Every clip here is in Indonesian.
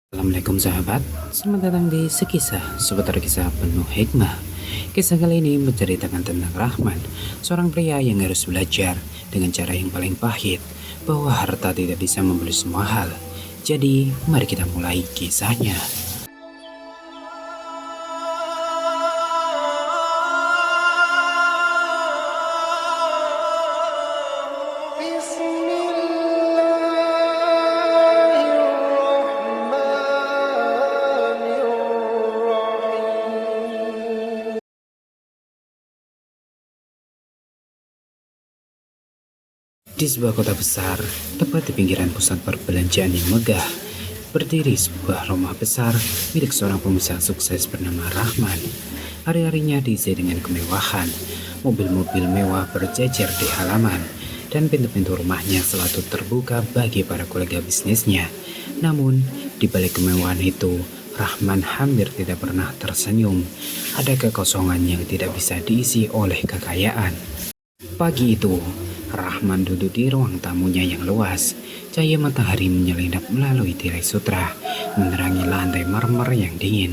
Assalamualaikum sahabat, selamat datang di Sekisah, seputar kisah penuh hikmah. Kisah kali ini menceritakan tentang Rahman, seorang pria yang harus belajar dengan cara yang paling pahit bahwa harta tidak bisa membeli semua hal. Jadi, mari kita mulai kisahnya. Bismillahirrahmanirrahim. Di sebuah kota besar, tepat di pinggiran pusat perbelanjaan yang megah, berdiri sebuah rumah besar milik seorang pengusaha sukses bernama Rahman. Hari-harinya diisi dengan kemewahan, mobil-mobil mewah berjejer di halaman, dan pintu-pintu rumahnya selalu terbuka bagi para kolega bisnisnya. Namun, di balik kemewahan itu, Rahman hampir tidak pernah tersenyum. Ada kekosongan yang tidak bisa diisi oleh kekayaan. Pagi itu, Rahman duduk di ruang tamunya yang luas. Cahaya matahari menyelinap melalui tirai sutra, menerangi lantai marmer yang dingin.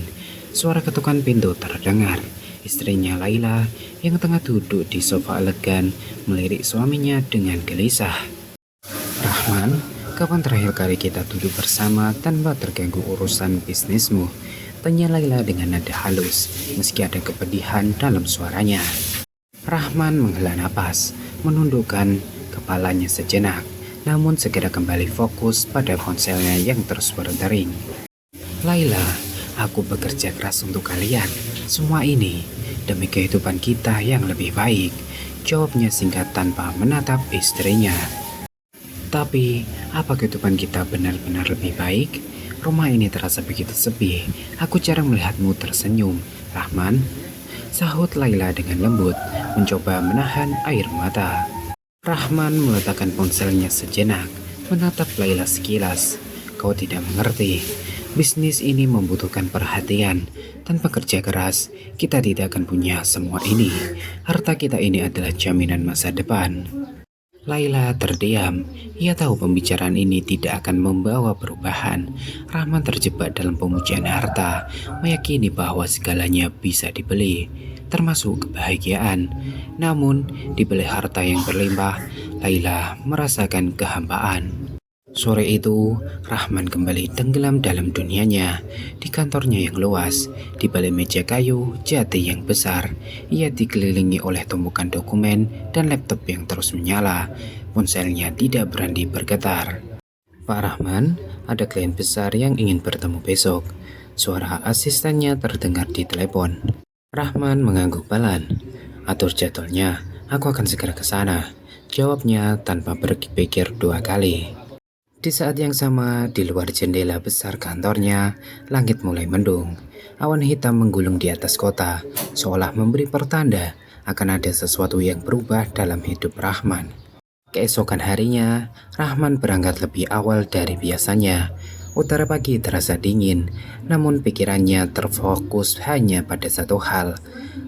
Suara ketukan pintu terdengar. Istrinya Laila yang tengah duduk di sofa elegan melirik suaminya dengan gelisah. Rahman, kapan terakhir kali kita duduk bersama tanpa terganggu urusan bisnismu? Tanya Laila dengan nada halus, meski ada kepedihan dalam suaranya. Rahman menghela napas, menundukkan kepalanya sejenak, namun segera kembali fokus pada ponselnya yang terus berdering. Laila, aku bekerja keras untuk kalian. Semua ini demi kehidupan kita yang lebih baik, jawabnya singkat tanpa menatap istrinya. Tapi, apa kehidupan kita benar-benar lebih baik? Rumah ini terasa begitu sepi. Aku jarang melihatmu tersenyum, Rahman. Sahut Laila dengan lembut, mencoba menahan air mata. Rahman meletakkan ponselnya sejenak, menatap Laila sekilas. Kau tidak mengerti, bisnis ini membutuhkan perhatian. Tanpa kerja keras, kita tidak akan punya semua ini. Harta kita ini adalah jaminan masa depan. Laila terdiam. Ia tahu pembicaraan ini tidak akan membawa perubahan. Rahman terjebak dalam pemujaan harta, meyakini bahwa segalanya bisa dibeli, termasuk kebahagiaan. Namun, di balik harta yang berlimpah, Laila merasakan kehampaan. Sore itu, Rahman kembali tenggelam dalam dunianya. Di kantornya yang luas, di balik meja kayu jati yang besar, ia dikelilingi oleh tumpukan dokumen dan laptop yang terus menyala. Ponselnya tidak berani bergetar. Pak Rahman, ada klien besar yang ingin bertemu besok. Suara asistennya terdengar di telepon. Rahman mengangguk pelan. Atur jadwalnya, aku akan segera ke sana, jawabnya tanpa berpikir dua kali. Di saat yang sama, di luar jendela besar kantornya, langit mulai mendung. Awan hitam menggulung di atas kota, seolah memberi pertanda akan ada sesuatu yang berubah dalam hidup Rahman. Keesokan harinya, Rahman berangkat lebih awal dari biasanya. Udara pagi terasa dingin, namun pikirannya terfokus hanya pada satu hal.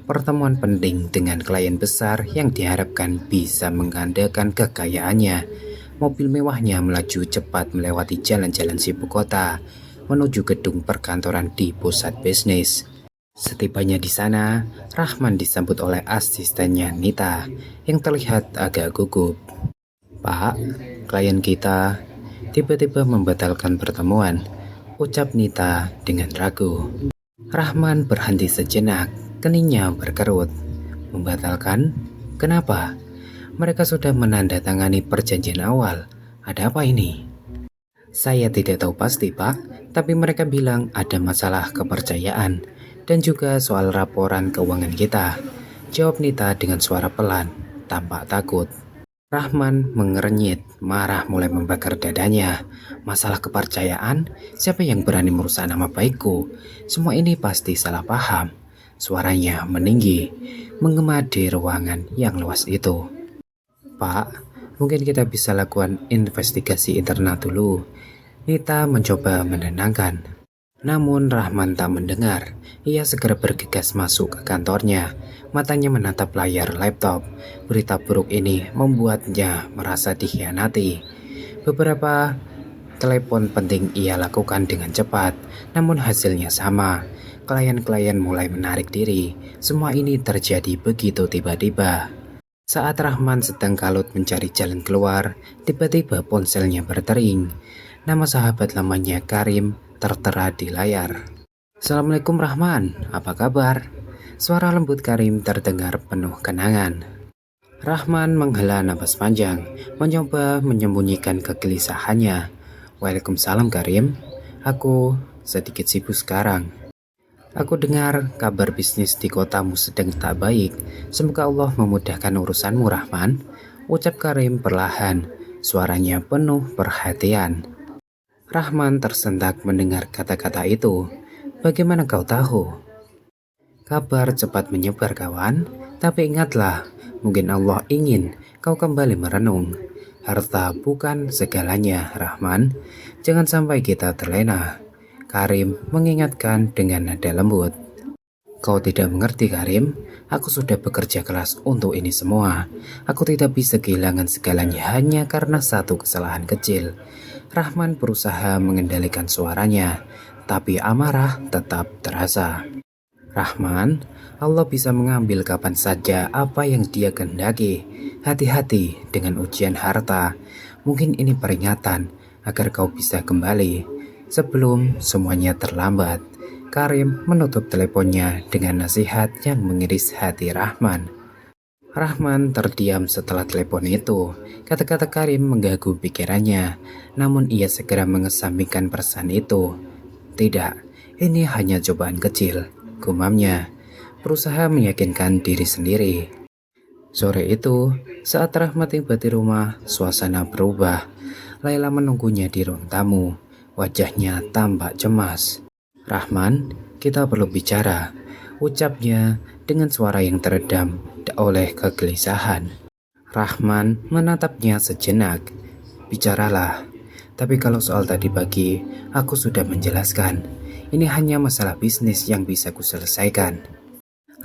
Pertemuan penting dengan klien besar yang diharapkan bisa menggandakan kekayaannya. Mobil mewahnya melaju cepat melewati jalan-jalan sibuk kota, menuju gedung perkantoran di pusat bisnis. Setibanya di sana, Rahman disambut oleh asistennya Nita, yang terlihat agak gugup. Pak, klien kita tiba-tiba membatalkan pertemuan, ucap Nita dengan ragu. Rahman berhenti sejenak, keningnya berkerut. Membatalkan? Kenapa? Mereka sudah menandatangani perjanjian awal. Ada apa ini? Saya tidak tahu pasti, Pak, tapi mereka bilang ada masalah kepercayaan dan juga soal laporan keuangan kita, jawab Nita dengan suara pelan, tampak takut. Rahman mengernyit, marah mulai membakar dadanya. Masalah kepercayaan? Siapa yang berani merusak nama baikku? Semua ini pasti salah paham. Suaranya meninggi, menggema di ruangan yang luas itu. Pak, mungkin kita bisa lakukan investigasi internal dulu. Nita mencoba menenangkan. Namun Rahman tak mendengar. Ia segera bergegas masuk ke kantornya. Matanya menatap layar laptop. Berita buruk ini membuatnya merasa dikhianati. Beberapa Telepon penting ia lakukan dengan cepat, namun hasilnya sama. Klien-klien mulai menarik diri. Semua ini terjadi begitu tiba-tiba. Saat Rahman sedang kalut mencari jalan keluar, tiba-tiba ponselnya berdering. Nama sahabat lamanya Karim tertera di layar. Assalamualaikum Rahman, apa kabar? Suara lembut Karim terdengar penuh kenangan. Rahman menghela napas panjang, mencoba menyembunyikan kegelisahannya. Waalaikumsalam Karim, aku sedikit sibuk sekarang. Aku dengar kabar bisnis di kotamu sedang tak baik. Semoga Allah memudahkan urusanmu Rahman, ucap Karim perlahan, suaranya penuh perhatian. Rahman tersentak mendengar kata-kata itu. Bagaimana kau tahu? Kabar cepat menyebar kawan, tapi ingatlah, mungkin Allah ingin kau kembali merenung. Harta bukan segalanya, Rahman. Jangan sampai kita terlena. Karim mengingatkan dengan nada lembut. Kau tidak mengerti, Karim. Aku sudah bekerja keras untuk ini semua. Aku tidak bisa kehilangan segalanya hanya karena satu kesalahan kecil. Rahman berusaha mengendalikan suaranya, tapi amarah tetap terasa. Rahman, Allah bisa mengambil kapan saja apa yang Dia kehendaki. Hati-hati dengan ujian harta. Mungkin ini peringatan agar kau bisa kembali sebelum semuanya terlambat. Karim menutup teleponnya dengan nasihat yang mengiris hati Rahman. Rahman terdiam setelah telepon itu. Kata-kata Karim mengganggu pikirannya, namun ia segera mengesampingkan perasaan itu. Tidak, ini hanya cobaan kecil, gumamnya, berusaha meyakinkan diri sendiri. Sore itu, saat Rahmat tiba di rumah, suasana berubah. Laila menunggunya di ruang tamu, wajahnya tampak cemas. Rahman, kita perlu bicara, ucapnya dengan suara yang teredam oleh kegelisahan. Rahman menatapnya sejenak. Bicaralah, tapi kalau soal tadi pagi, aku sudah menjelaskan. Ini hanya masalah bisnis yang bisa kuselesaikan.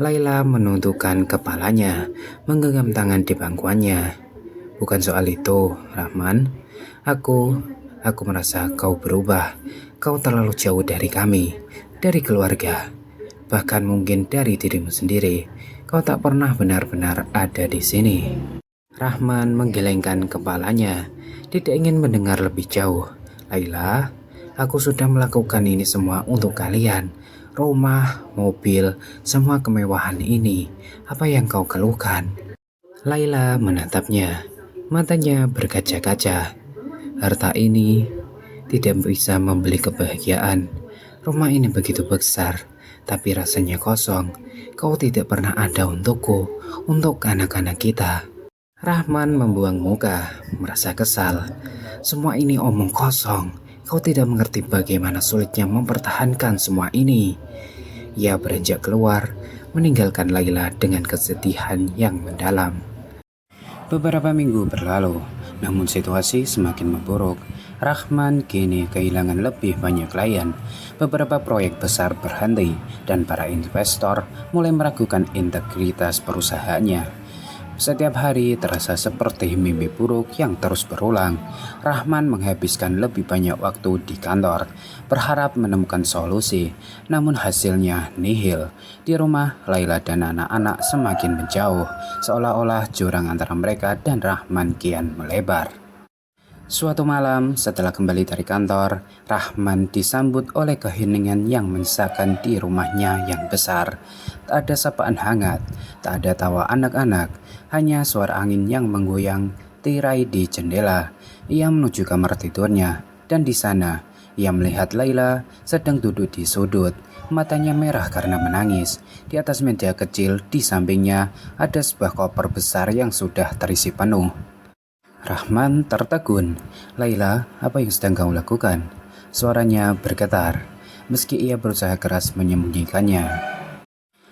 Laila menundukkan kepalanya, menggenggam tangan di pangkuannya. Bukan soal itu, Rahman. Aku merasa kau berubah. Kau terlalu jauh dari kami, dari keluarga, bahkan mungkin dari dirimu sendiri. Kau tak pernah benar-benar ada di sini. Rahman menggelengkan kepalanya, tidak ingin mendengar lebih jauh. Laila, aku sudah melakukan ini semua untuk kalian. Rumah, mobil, semua kemewahan ini. Apa yang kau keluhkan? Laila menatapnya, matanya berkaca-kaca. Harta ini tidak bisa membeli kebahagiaan. Rumah ini begitu besar, tapi rasanya kosong. Kau tidak pernah ada untukku, untuk anak-anak kita. Rahman membuang muka, merasa kesal. Semua ini omong kosong. Kau tidak mengerti bagaimana sulitnya mempertahankan semua ini. Ia beranjak keluar, meninggalkan Laila dengan kesedihan yang mendalam. Beberapa minggu berlalu, namun situasi semakin memburuk. Rahman kini kehilangan lebih banyak klien. Beberapa proyek besar berhenti dan para investor mulai meragukan integritas perusahaannya. Setiap hari terasa seperti mimpi buruk yang terus berulang. Rahman menghabiskan lebih banyak waktu di kantor, berharap menemukan solusi, namun hasilnya nihil. Di rumah, Laila dan anak-anak semakin menjauh, seolah-olah jurang antara mereka dan Rahman kian melebar. Suatu malam, setelah kembali dari kantor, Rahman disambut oleh keheningan yang menyesakan di rumahnya yang besar. Tak ada sapaan hangat, tak ada tawa anak-anak, hanya suara angin yang menggoyang tirai di jendela. Ia menuju kamar tidurnya, dan di sana, ia melihat Laila sedang duduk di sudut. Matanya merah karena menangis. Di atas meja kecil di sampingnya, ada sebuah koper besar yang sudah terisi penuh. Rahman tertegun. Laila, apa yang sedang kau lakukan? Suaranya bergetar, meski ia berusaha keras menyembunyikannya.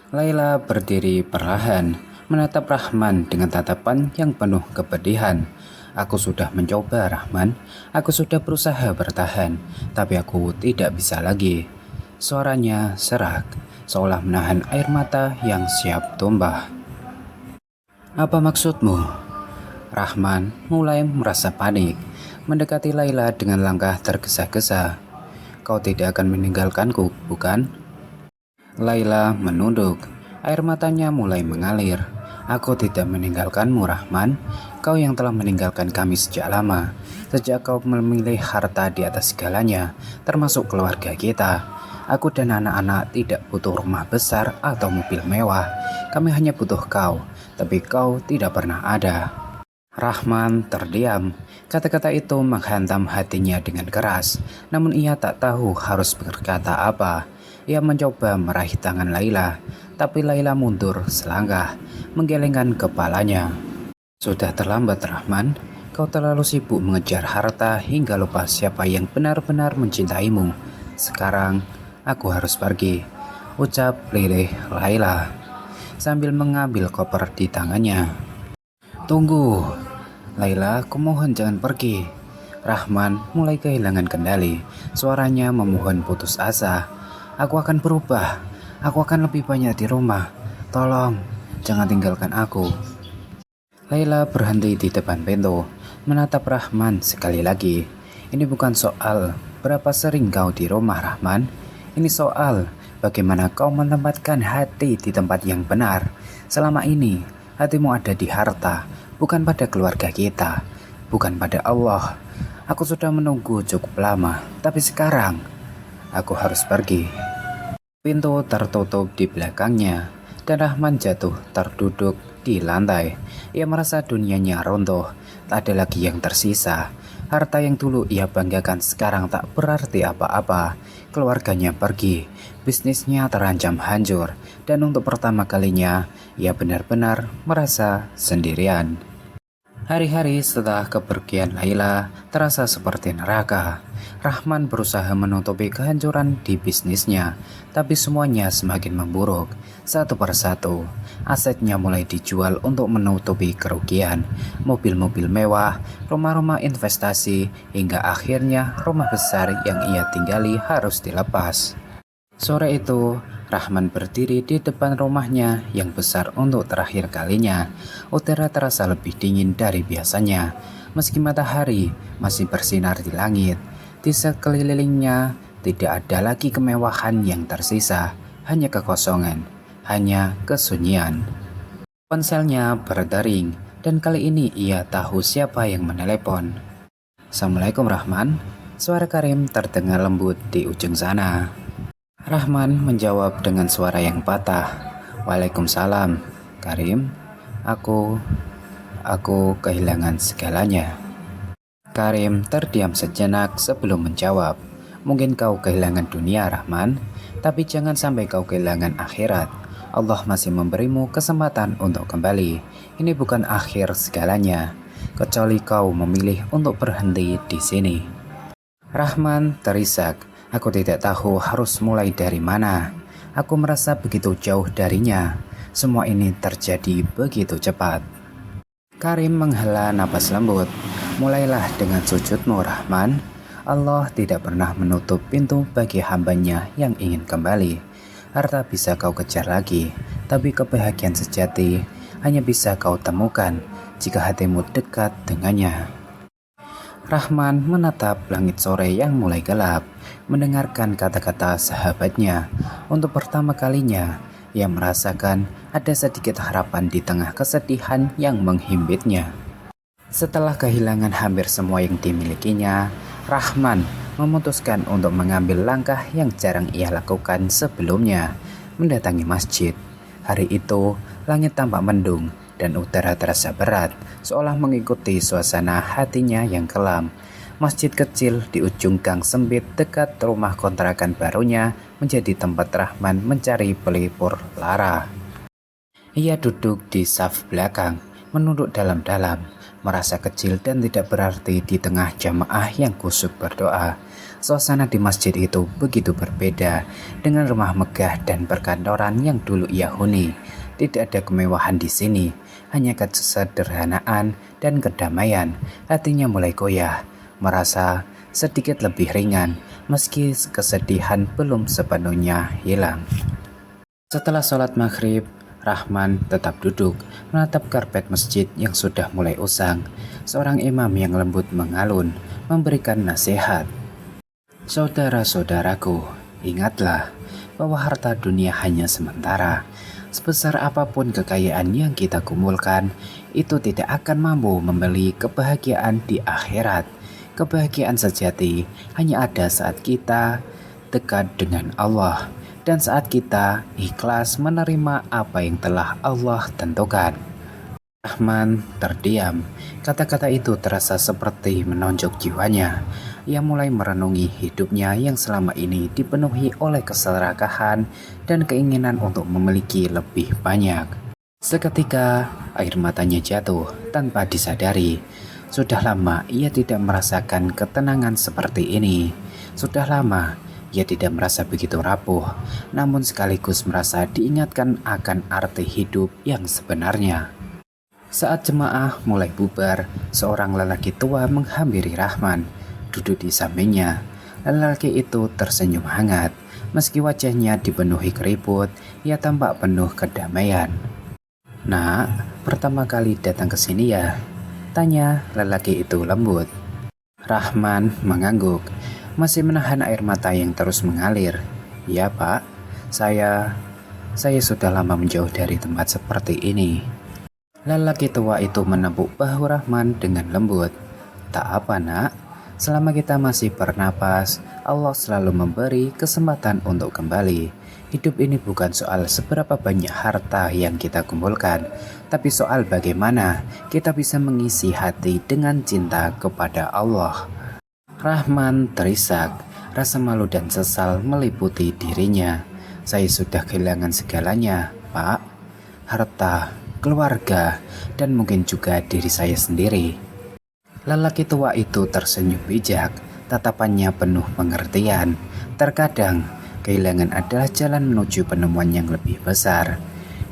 Laila berdiri perlahan, menatap Rahman dengan tatapan yang penuh kepedihan. Aku sudah mencoba, Rahman. Aku sudah berusaha bertahan, tapi aku tidak bisa lagi. Suaranya serak, seolah menahan air mata yang siap tumpah. Apa maksudmu? Rahman mulai merasa panik. mendekati Laila dengan langkah tergesa-gesa. "Kau tidak akan meninggalkanku, bukan?" Laila menunduk. Air matanya mulai mengalir. "Aku tidak meninggalkanmu, Rahman. Kau yang telah meninggalkan kami sejak lama. Sejak kau memilih harta di atas segalanya, termasuk keluarga kita. Aku dan anak-anak tidak butuh rumah besar atau mobil mewah. Kami hanya butuh kau, tapi kau tidak pernah ada." Rahman terdiam. Kata-kata itu menghantam hatinya dengan keras. Namun ia tak tahu harus berkata apa. Ia mencoba meraih tangan Laila, tapi Laila mundur selangkah, menggelengkan kepalanya. "Sudah terlambat, Rahman. Kau terlalu sibuk mengejar harta hingga lupa siapa yang benar-benar mencintaimu. Sekarang aku harus pergi," ucap lirih Laila sambil mengambil koper di tangannya. "Tunggu, Laila, kumohon jangan pergi." Rahman mulai kehilangan kendali. Suaranya memohon putus asa. "Aku akan berubah. Aku akan lebih banyak di rumah. Tolong, jangan tinggalkan aku." Laila berhenti di depan pintu, menatap Rahman sekali lagi. "Ini bukan soal berapa sering kau di rumah, Rahman. Ini soal bagaimana kau menempatkan hati di tempat yang benar. Selama ini, hatimu ada di harta, bukan pada keluarga kita, bukan pada Allah. Aku sudah menunggu cukup lama, tapi sekarang aku harus pergi." Pintu tertutup di belakangnya, dan Rahman jatuh terduduk di lantai. Ia merasa dunianya runtuh, tak ada lagi yang tersisa. Harta yang dulu ia banggakan sekarang tak berarti apa-apa. Keluarganya pergi, bisnisnya terancam hancur, dan untuk pertama kalinya ia benar-benar merasa sendirian. Hari-hari setelah kepergian Laila terasa seperti neraka. Rahman berusaha menutupi kehancuran di bisnisnya, tapi semuanya semakin memburuk. Satu persatu, asetnya mulai dijual untuk menutupi kerugian. Mobil-mobil mewah, rumah-rumah investasi, hingga akhirnya rumah besar yang ia tinggali harus dilepas. Sore itu, Rahman berdiri di depan rumahnya yang besar untuk terakhir kalinya. Udara terasa lebih dingin dari biasanya, meski matahari masih bersinar di langit. Di sekelilingnya tidak ada lagi kemewahan yang tersisa, hanya kekosongan, hanya kesunyian. Ponselnya berdering, dan kali ini ia tahu siapa yang menelepon. "Assalamualaikum, Rahman." Suara Karim terdengar lembut di ujung sana. Rahman menjawab dengan suara yang patah. "Waalaikumsalam, Karim. Aku kehilangan segalanya." Karim terdiam sejenak sebelum menjawab. "Mungkin kau kehilangan dunia, Rahman, tapi jangan sampai kau kehilangan akhirat. Allah masih memberimu kesempatan untuk kembali. Ini bukan akhir segalanya, kecuali kau memilih untuk berhenti di sini." Rahman terisak. "Aku tidak tahu harus mulai dari mana. Aku merasa begitu jauh darinya. Semua ini terjadi begitu cepat." Karim menghela napas lembut. "Mulailah dengan sujudmu, Rahman. Allah tidak pernah menutup pintu bagi hambanya yang ingin kembali. Harta bisa kau kejar lagi, tapi kebahagiaan sejati hanya bisa kau temukan jika hatimu dekat dengannya." Rahman menatap langit sore yang mulai gelap, mendengarkan kata-kata sahabatnya. Untuk pertama kalinya, ia merasakan ada sedikit harapan di tengah kesedihan yang menghimpitnya. Setelah kehilangan hampir semua yang dimilikinya, Rahman memutuskan untuk mengambil langkah yang jarang ia lakukan sebelumnya, mendatangi masjid. Hari itu, langit tampak mendung dan udara terasa berat, seolah mengikuti suasana hatinya yang kelam. Masjid kecil di ujung gang sempit dekat rumah kontrakan barunya menjadi tempat Rahman mencari pelipur lara. Ia duduk di saf belakang, menunduk dalam-dalam, merasa kecil dan tidak berarti di tengah jamaah yang khusyuk berdoa. Suasana di masjid itu begitu berbeda dengan rumah megah dan perkantoran yang dulu ia huni. Tidak ada kemewahan di sini, hanya kesederhanaan dan kedamaian. Hatinya mulai goyah, merasa sedikit lebih ringan, meski kesedihan belum sepenuhnya hilang. Setelah sholat maghrib, Rahman tetap duduk, menatap karpet masjid yang sudah mulai usang. Seorang imam yang lembut mengalun, memberikan nasihat. Saudara-saudaraku, ingatlah bahwa harta dunia hanya sementara. Sebesar apapun kekayaan yang kita kumpulkan, itu tidak akan mampu membeli kebahagiaan di akhirat. Kebahagiaan sejati hanya ada saat kita dekat dengan Allah dan saat kita ikhlas menerima apa yang telah Allah tentukan. Rahman terdiam. Kata-kata itu terasa seperti menonjok jiwanya. Ia mulai merenungi hidupnya yang selama ini dipenuhi oleh keserakahan dan keinginan untuk memiliki lebih banyak. Seketika air matanya jatuh tanpa disadari. Sudah lama ia tidak merasakan ketenangan seperti ini. Sudah lama ia tidak merasa begitu rapuh, namun sekaligus merasa diingatkan akan arti hidup yang sebenarnya. Saat jemaah mulai bubar, seorang lelaki tua menghampiri Rahman, duduk di sampingnya. Lelaki itu tersenyum hangat, meski wajahnya dipenuhi keriput, ia tampak penuh kedamaian. "Nak, pertama kali datang ke sini ya?" tanya lelaki itu lembut. Rahman mengangguk, masih menahan air mata yang terus mengalir. "Ya Pak, saya sudah lama menjauh dari tempat seperti ini." Lelaki tua itu menepuk bahu Rahman dengan lembut. "Tak apa nak, selama kita masih bernapas, Allah selalu memberi kesempatan untuk kembali. Hidup ini bukan soal seberapa banyak harta yang kita kumpulkan, tapi soal bagaimana kita bisa mengisi hati dengan cinta kepada Allah." Rahman terisak, rasa malu dan sesal meliputi dirinya. "Saya sudah kehilangan segalanya, Pak. Harta, keluarga, dan mungkin juga diri saya sendiri." Lelaki tua itu tersenyum bijak, tatapannya penuh pengertian. "Terkadang, kehilangan adalah jalan menuju penemuan yang lebih besar.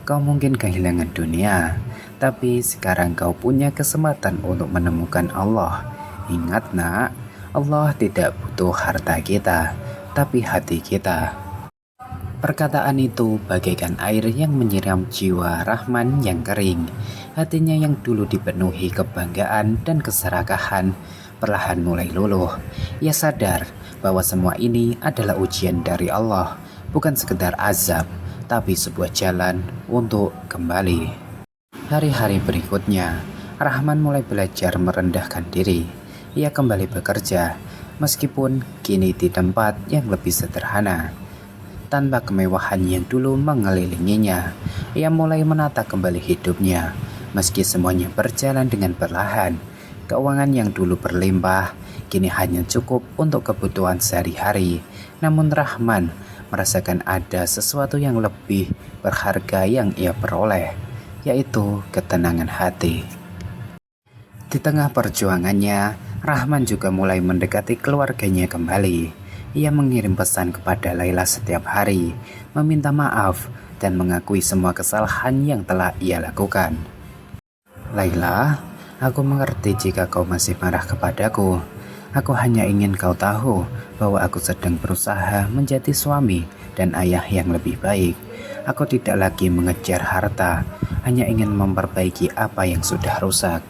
Kau mungkin kehilangan dunia, tapi sekarang kau punya kesempatan untuk menemukan Allah. Ingat nak, Allah tidak butuh harta kita, tapi hati kita." Perkataan itu bagaikan air yang menyiram jiwa Rahman yang kering. Hatinya yang dulu dipenuhi kebanggaan dan keserakahan perlahan mulai luluh. Ia sadar bahwa semua ini adalah ujian dari Allah, bukan sekedar azab, tapi sebuah jalan untuk kembali. Hari-hari berikutnya, Rahman mulai belajar merendahkan diri. Ia kembali bekerja, meskipun kini di tempat yang lebih sederhana. Tanpa kemewahan yang dulu mengelilinginya, ia mulai menata kembali hidupnya. Meski semuanya berjalan dengan perlahan, keuangan yang dulu berlimpah kini hanya cukup untuk kebutuhan sehari-hari. Namun Rahman merasakan ada sesuatu yang lebih berharga yang ia peroleh, yaitu ketenangan hati. Di tengah perjuangannya, Rahman juga mulai mendekati keluarganya kembali. Ia mengirim pesan kepada Laila setiap hari, meminta maaf dan mengakui semua kesalahan yang telah ia lakukan. "Laila, aku mengerti jika kau masih marah kepadaku. Aku hanya ingin kau tahu bahwa aku sedang berusaha menjadi suami dan ayah yang lebih baik. Aku tidak lagi mengejar harta, hanya ingin memperbaiki apa yang sudah rusak."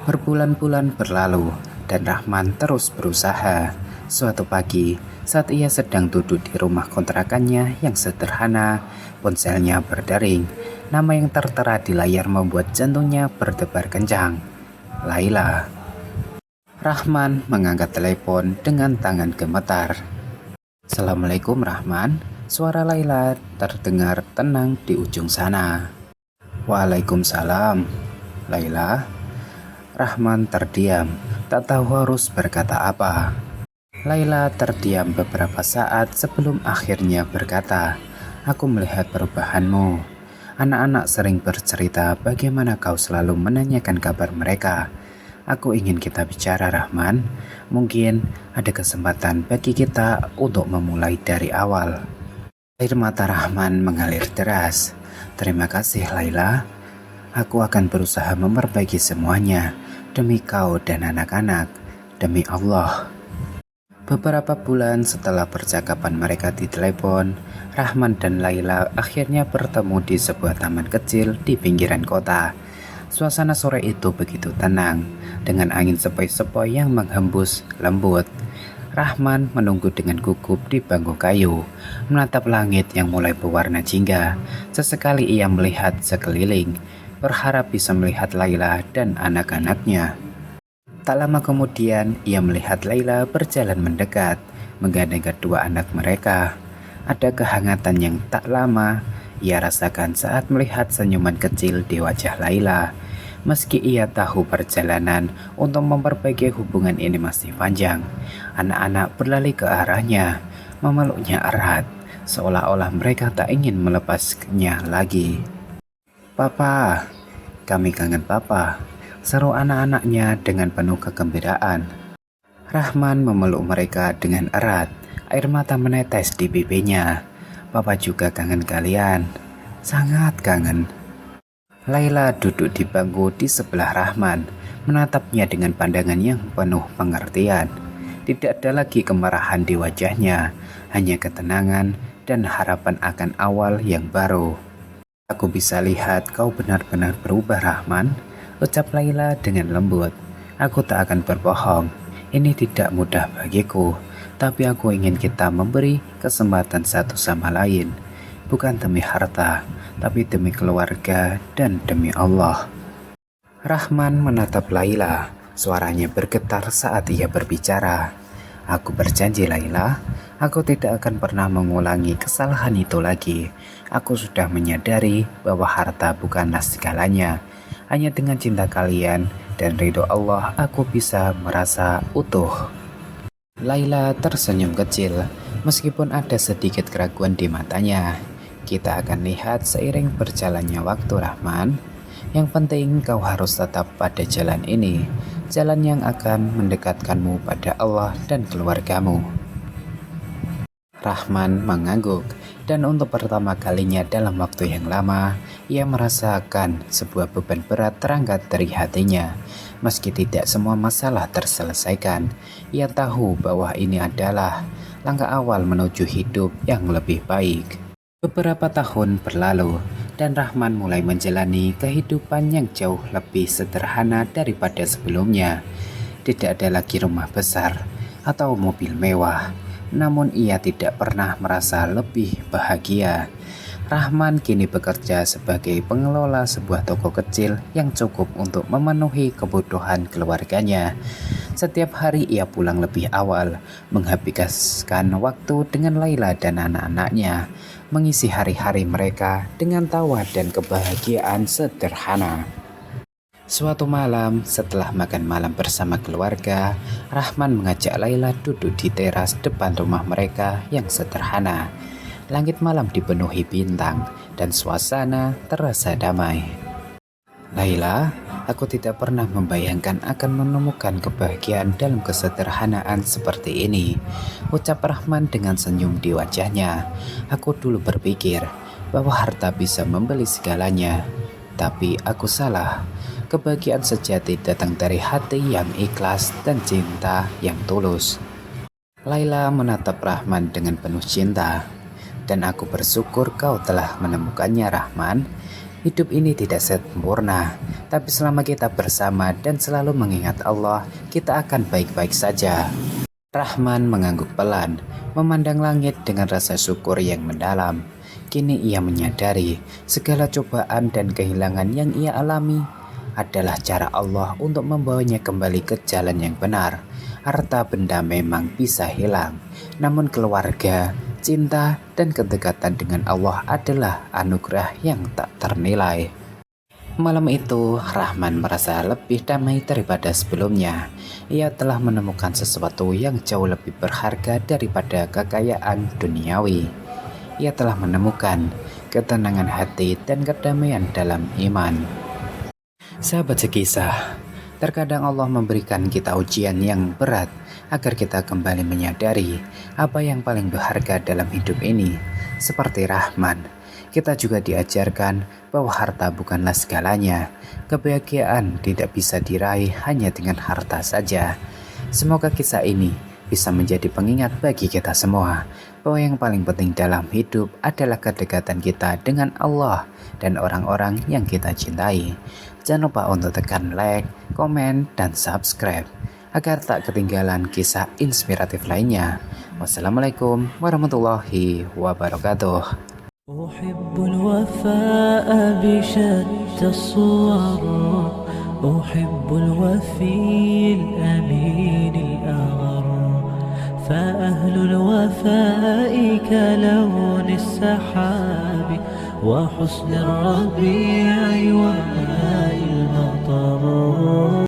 Berbulan-bulan berlalu dan Rahman terus berusaha. Suatu pagi, saat ia sedang duduk di rumah kontrakannya yang sederhana, ponselnya berdering. Nama yang tertera di layar membuat jantungnya berdebar kencang. "Laila." Rahman mengangkat telepon dengan tangan gemetar. "Assalamualaikum Rahman." Suara Laila terdengar tenang di ujung sana. "Waalaikumsalam, Laila." Rahman terdiam, tak tahu harus berkata apa. Laila terdiam beberapa saat sebelum akhirnya berkata, "Aku melihat perubahanmu. Anak-anak sering bercerita bagaimana kau selalu menanyakan kabar mereka. Aku ingin kita bicara, Rahman. Mungkin ada kesempatan bagi kita untuk memulai dari awal." Air mata Rahman mengalir deras. "Terima kasih, Laila. Aku akan berusaha memperbaiki semuanya demi kau dan anak-anak, demi Allah." Beberapa bulan setelah percakapan mereka di telepon, Rahman dan Laila akhirnya bertemu di sebuah taman kecil di pinggiran kota. Suasana sore itu begitu tenang, dengan angin sepoi-sepoi yang menghembus lembut. Rahman menunggu dengan gugup di bangku kayu, menatap langit yang mulai berwarna jingga. Sesekali ia melihat sekeliling, berharap bisa melihat Laila dan anak-anaknya. Tak lama kemudian, ia melihat Laila berjalan mendekat, menggandeng kedua anak mereka. Ada kehangatan yang tak lama ia rasakan saat melihat senyuman kecil di wajah Laila. Meski ia tahu perjalanan untuk memperbaiki hubungan ini masih panjang, anak-anak berlari ke arahnya, memeluknya erat, seolah-olah mereka tak ingin melepasnya lagi. "Papa, kami kangen Papa," seru anak-anaknya dengan penuh kegembiraan. Rahman memeluk mereka dengan erat, air mata menetes di pipinya. "Papa juga kangen kalian, sangat kangen." Laila duduk di bangku di sebelah Rahman, menatapnya dengan pandangan yang penuh pengertian. Tidak ada lagi kemarahan di wajahnya, hanya ketenangan dan harapan akan awal yang baru. "Aku bisa lihat kau benar-benar berubah, Rahman," ucap Laila dengan lembut. "Aku tak akan berbohong, ini tidak mudah bagiku, tapi aku ingin kita memberi kesempatan satu sama lain. Bukan demi harta, tapi demi keluarga dan demi Allah." Rahman menatap Laila, suaranya bergetar saat ia berbicara. "Aku berjanji Laila, aku tidak akan pernah mengulangi kesalahan itu lagi. Aku sudah menyadari bahwa harta bukanlah segalanya. Hanya dengan cinta kalian dan ridho Allah aku bisa merasa utuh." Laila tersenyum kecil, meskipun ada sedikit keraguan di matanya. "Kita akan lihat seiring berjalannya waktu, Rahman. Yang penting kau harus tetap pada jalan ini, jalan yang akan mendekatkanmu pada Allah dan keluargamu." Rahman mengangguk, dan untuk pertama kalinya dalam waktu yang lama, ia merasakan sebuah beban berat terangkat dari hatinya. Meski tidak semua masalah terselesaikan, ia tahu bahwa ini adalah langkah awal menuju hidup yang lebih baik. Beberapa tahun berlalu, dan Rahman mulai menjalani kehidupan yang jauh lebih sederhana daripada sebelumnya. Tidak ada lagi rumah besar atau mobil mewah, namun ia tidak pernah merasa lebih bahagia. Rahman kini bekerja sebagai pengelola sebuah toko kecil yang cukup untuk memenuhi kebutuhan keluarganya. Setiap hari ia pulang lebih awal, menghabiskan waktu dengan Laila dan anak-anaknya, mengisi hari-hari mereka dengan tawa dan kebahagiaan sederhana. Suatu malam, setelah makan malam bersama keluarga, Rahman mengajak Laila duduk di teras depan rumah mereka yang sederhana. Langit malam dipenuhi bintang dan suasana terasa damai. "Laila, aku tidak pernah membayangkan akan menemukan kebahagiaan dalam kesederhanaan seperti ini," ucap Rahman dengan senyum di wajahnya. "Aku dulu berpikir bahwa harta bisa membeli segalanya, tapi aku salah. Kebahagiaan sejati datang dari hati yang ikhlas dan cinta yang tulus." Laila menatap Rahman dengan penuh cinta. "Dan aku bersyukur kau telah menemukannya, Rahman. Hidup ini tidak sempurna, tapi selama kita bersama dan selalu mengingat Allah, kita akan baik-baik saja." Rahman mengangguk pelan, memandang langit dengan rasa syukur yang mendalam. Kini ia menyadari segala cobaan dan kehilangan yang ia alami adalah cara Allah untuk membawanya kembali ke jalan yang benar. Harta benda memang bisa hilang, namun keluarga, cinta, dan kedekatan dengan Allah adalah anugerah yang tak ternilai. Malam itu, Rahman merasa lebih damai daripada sebelumnya. Ia telah menemukan sesuatu yang jauh lebih berharga daripada kekayaan duniawi. Ia telah menemukan ketenangan hati dan kedamaian dalam iman. Sahabat sekisah, terkadang Allah memberikan kita ujian yang berat agar kita kembali menyadari apa yang paling berharga dalam hidup ini. Seperti Rahman, kita juga diajarkan bahwa harta bukanlah segalanya. Kebahagiaan tidak bisa diraih hanya dengan harta saja. Semoga kisah ini bisa menjadi pengingat bagi kita semua bahwa yang paling penting dalam hidup adalah kedekatan kita dengan Allah dan orang-orang yang kita cintai. Jangan lupa untuk tekan like, komen, dan subscribe agar tak ketinggalan kisah inspiratif lainnya. Wassalamualaikum warahmatullahi wabarakatuh. أحب الوفاء بشتى الصور، أحب الوفي الأمين الأغر، فأهل الوفاء كلون السحاب وحسن الربيع وماء المطر.